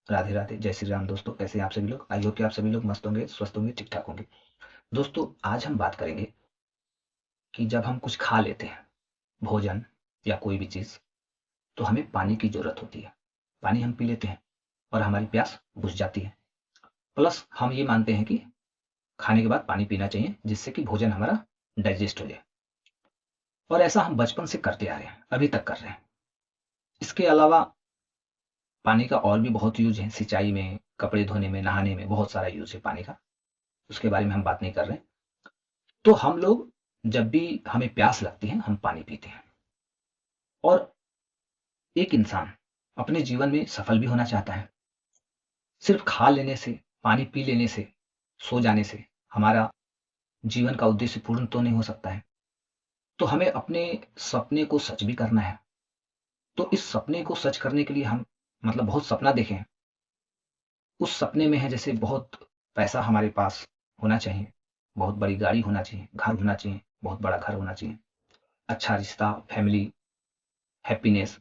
राधे राधे, जय श्री राम। दोस्तों कैसे हैं आप सभी लोग? आई होप कि आप सभी लोग मस्त होंगे, स्वस्थ होंगे, ठीक ठाक होंगे। दोस्तों आज हम बात करेंगे कि जब हम कुछ खा लेते हैं, भोजन या कोई भी चीज़, तो हमें पानी की ज़रूरत होती है। पानी हम पी लेते हैं और हमारी प्यास बुझ जाती है। प्लस हम ये मानते हैं कि खाने के बाद पानी पीना चाहिए जिससे कि भोजन हमारा डाइजेस्ट हो जाए। और ऐसा हम बचपन से करते आ रहे हैं, अभी तक कर रहे हैं। इसके अलावा पानी का और भी बहुत यूज़ है, सिंचाई में, कपड़े धोने में, नहाने में बहुत सारा यूज़ है पानी का। उसके बारे में हम बात नहीं कर रहे हैं। तो हम लोग जब भी हमें प्यास लगती है हम पानी पीते हैं। और एक इंसान अपने जीवन में सफल भी होना चाहता है। सिर्फ खा लेने से, पानी पी लेने से, सो जाने से हमारा जीवन का उद्देश्य पूर्ण तो नहीं हो सकता है। तो हमें अपने सपने को सच भी करना है। तो इस सपने को सच करने के लिए हम बहुत सपना देखें। उस सपने में है जैसे बहुत पैसा हमारे पास होना चाहिए, बहुत बड़ी गाड़ी होना चाहिए, घर होना चाहिए, बहुत बड़ा घर होना चाहिए, अच्छा रिश्ता, फैमिली, हैप्पीनेस।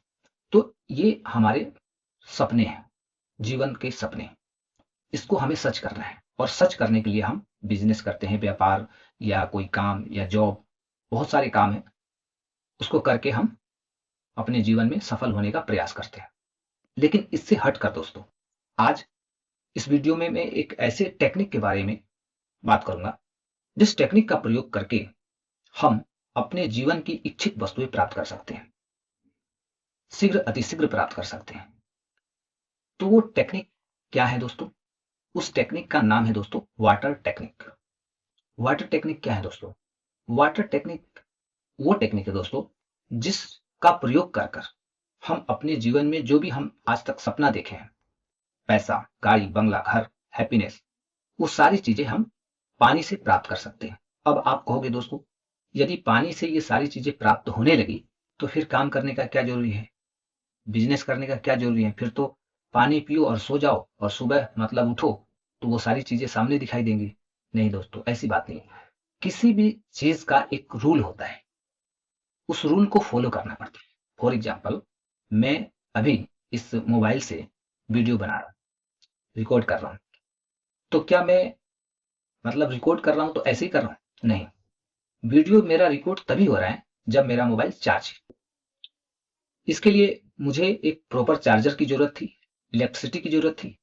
तो ये हमारे सपने हैं, जीवन के सपने। इसको हमें सच करना है और सच करने के लिए हम बिजनेस करते हैं, व्यापार या कोई काम या जॉब, बहुत सारे काम हैं। उसको करके हम अपने जीवन में सफल होने का प्रयास करते हैं। लेकिन इससे हटकर दोस्तों, आज इस वीडियो में मैं एक ऐसे टेक्निक के बारे में बात करूंगा जिस टेक्निक का प्रयोग करके हम अपने जीवन की इच्छित वस्तुएं प्राप्त कर सकते हैं, शीघ्र अतिशीघ्र प्राप्त कर सकते हैं। तो वो टेक्निक क्या है दोस्तों? उस टेक्निक का नाम है दोस्तों वाटर टेक्निक। वाटर टेक्निक क्या है दोस्तों? वाटर टेक्निक वो टेक्निक है दोस्तों जिसका प्रयोग कर कर हम अपने जीवन में जो भी हम आज तक सपना देखे हैं, पैसा, गाड़ी, बंगला, घर, हैप्पीनेस, वो सारी चीजें हम पानी से प्राप्त कर सकते हैं। अब आप कहोगे दोस्तों, यदि पानी से ये सारी चीजें प्राप्त होने लगी तो फिर काम करने का क्या जरूरी है, बिजनेस करने का क्या जरूरी है? फिर तो पानी पियो और सो जाओ और सुबह उठो तो वो सारी चीजें सामने दिखाई देंगी। नहीं दोस्तों, ऐसी बात नहीं है। किसी भी चीज का एक रूल होता है, उस रूल को फॉलो करना पड़ता है। फॉर एग्जाम्पल, मैं अभी इस मोबाइल से वीडियो बना रहा हूँ, रिकॉर्ड कर रहा हूँ। तो क्या मैं रिकॉर्ड कर रहा हूँ तो ऐसे ही कर रहा हूँ? नहीं। वीडियो मेरा रिकॉर्ड तभी हो रहा है जब मेरा मोबाइल चार्ज है। इसके लिए मुझे एक प्रॉपर चार्जर की जरूरत थी, इलेक्ट्रिसिटी की जरूरत थी,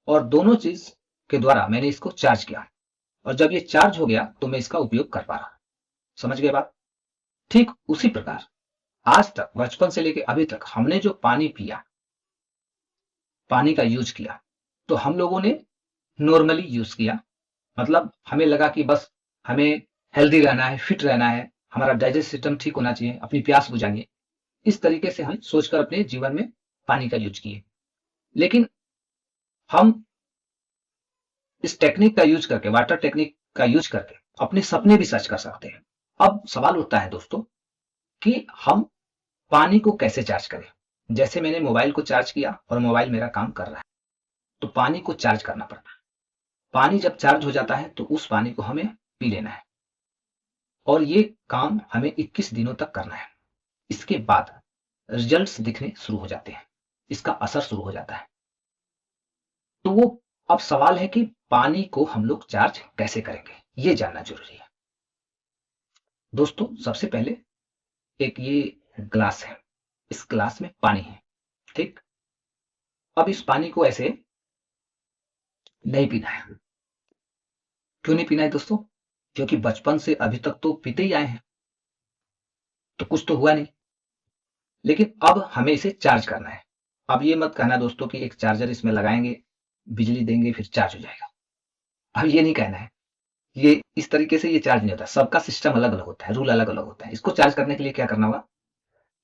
और दोनों चीज के द्वारा मैंने इसको चार्ज किया। और जब ये चार्ज हो गया तो मैं इसका उपयोग कर पा रहा। समझ गए बात? ठीक उसी प्रकार आज तक, बचपन से लेकर अभी तक, हमने जो पानी पिया, पानी का यूज किया, तो हम लोगों ने नॉर्मली यूज किया। हमें लगा कि बस हमें हेल्दी रहना है, फिट रहना है, हमारा डाइजेस्ट सिस्टम ठीक होना चाहिए, अपनी प्यास बुझानी। इस तरीके से हम सोचकर अपने जीवन में पानी का यूज किए। लेकिन हम इस टेक्निक का यूज करके, वाटर टेक्निक का यूज करके अपने सपने भी सच कर सकते हैं। अब सवाल उठता है दोस्तों कि हम पानी को कैसे चार्ज करें? जैसे मैंने मोबाइल को चार्ज किया और मोबाइल मेरा काम कर रहा है, तो पानी को चार्ज करना पड़ता है। पानी जब चार्ज हो जाता है तो उस पानी को हमें पी लेना है, और ये काम हमें 21 दिनों तक करना है। इसके बाद रिजल्ट्स दिखने शुरू हो जाते हैं, इसका असर शुरू हो जाता है। तो वो अब सवाल है कि पानी को हम लोग चार्ज कैसे करेंगे, ये जानना जरूरी है। दोस्तों सबसे पहले एक ये ग्लास है, इस ग्लास में पानी है, ठीक? अब इस पानी को ऐसे नहीं पीना है। क्यों नहीं पीना है दोस्तों? क्योंकि बचपन से अभी तक तो पीते ही आए हैं, तो कुछ तो हुआ नहीं। लेकिन अब हमें इसे चार्ज करना है। अब ये मत कहना दोस्तों कि एक चार्जर इसमें लगाएंगे, बिजली देंगे, फिर चार्ज हो जाएगा। अब ये नहीं कहना है। ये इस तरीके से ये चार्ज नहीं होता। सबका सिस्टम अलग अलग होता है, रूल अलग अलग होता है। इसको चार्ज करने के लिए क्या करना होगा?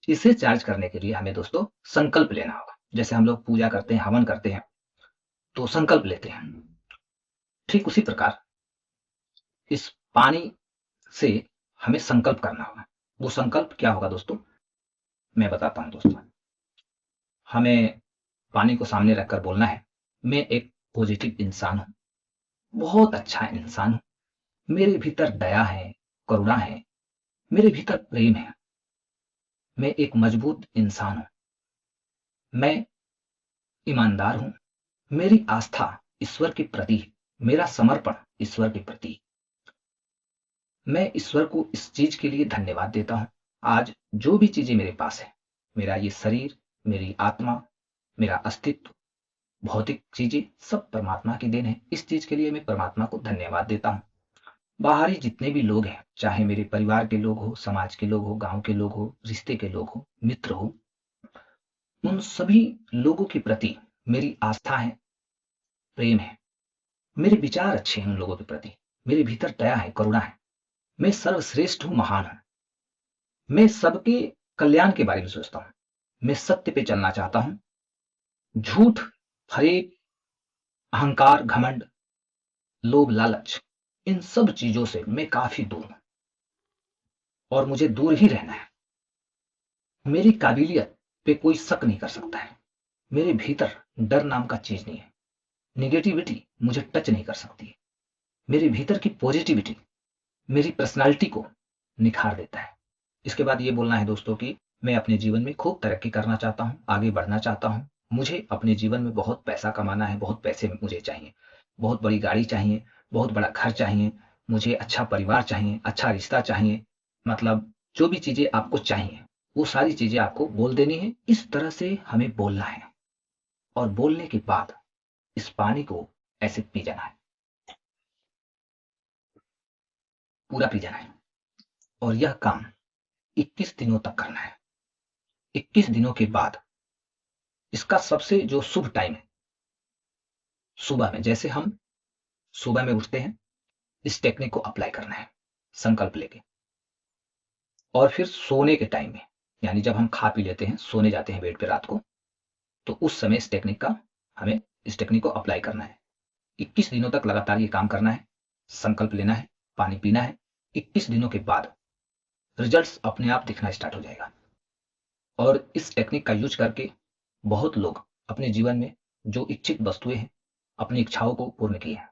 इसे चार्ज करने के लिए हमें दोस्तों संकल्प लेना होगा। जैसे हम लोग पूजा करते हैं, हवन करते हैं, तो संकल्प लेते हैं। ठीक उसी प्रकार इस पानी से हमें संकल्प करना होगा। वो संकल्प क्या होगा दोस्तों? मैं बताता हूं दोस्तों। हमें पानी को सामने रखकर बोलना है, मैं एक पॉजिटिव इंसान हूं, बहुत अच्छा इंसान हूं, मेरे भीतर दया है, करुणा है, मेरे भीतर प्रेम है, मैं एक मजबूत इंसान हूं, मैं ईमानदार हूं, मेरी आस्था ईश्वर के प्रति, मेरा समर्पण ईश्वर के प्रति। मैं ईश्वर को इस चीज के लिए धन्यवाद देता हूं। आज जो भी चीजें मेरे पास है, मेरा ये शरीर, मेरी आत्मा, मेरा अस्तित्व, भौतिक चीजें सब परमात्मा की देन है। इस चीज के लिए मैं परमात्मा को धन्यवाद देता हूँ। बाहरी जितने भी लोग हैं, चाहे मेरे परिवार के लोग हो, समाज के लोग हो, गांव के लोग हो, रिश्ते के लोग हो, मित्र हो, उन सभी लोगों के प्रति मेरी आस्था है, प्रेम है। मेरे विचार अच्छे हैं उन लोगों के प्रति। मेरे भीतर दया है, करुणा है। मैं सर्वश्रेष्ठ हूं, महान हूं। मैं सबके कल्याण के बारे में सोचता हूं। मैं सत्य पे चलना चाहता हूं। झूठ, फरेब, अहंकार, घमंड, लोभ, लालच, इन सब चीजों से मैं काफी दूर हूं और मुझे दूर ही रहना है। मेरी काबिलियत पे कोई शक नहीं कर सकता है। मेरे भीतर डर नाम का चीज नहीं है। निगेटिविटी मुझे टच नहीं कर सकती। मेरे भीतर की पॉजिटिविटी मेरी पर्सनालिटी को निखार देता है। इसके बाद ये बोलना है दोस्तों कि मैं अपने जीवन में खूब तरक्की करना चाहता हूँ, आगे बढ़ना चाहता हूँ। मुझे अपने जीवन में बहुत पैसा कमाना है, बहुत पैसे मुझे चाहिए, बहुत बड़ी गाड़ी चाहिए, बहुत बड़ा घर चाहिए, मुझे अच्छा परिवार चाहिए, अच्छा रिश्ता चाहिए। मतलब जो भी चीजें आपको चाहिए वो सारी चीजें आपको बोल देनी है। इस तरह से हमें बोलना है और बोलने के बाद इस पानी को ऐसे पी जाना है, पूरा पी जाना है। और यह काम 21 दिनों तक करना है। 21 दिनों के बाद इसका सबसे जो शुभ टाइम है, सुबह में, जैसे हम सुबह में उठते हैं, इस टेक्निक को अप्लाई करना है संकल्प लेके। और फिर सोने के टाइम में, यानी जब हम खा पी लेते हैं, सोने जाते हैं बेड पे रात को, तो उस समय हमें इस टेक्निक को अप्लाई करना है। 21 दिनों तक लगातार ये काम करना है, संकल्प लेना है, पानी पीना है। 21 दिनों के बाद रिजल्ट्स अपने आप दिखना स्टार्ट हो जाएगा। और इस टेक्निक का यूज करके बहुत लोग अपने जीवन में जो इच्छित वस्तुएं हैं, अपनी इच्छाओं को पूर्ण किए हैं।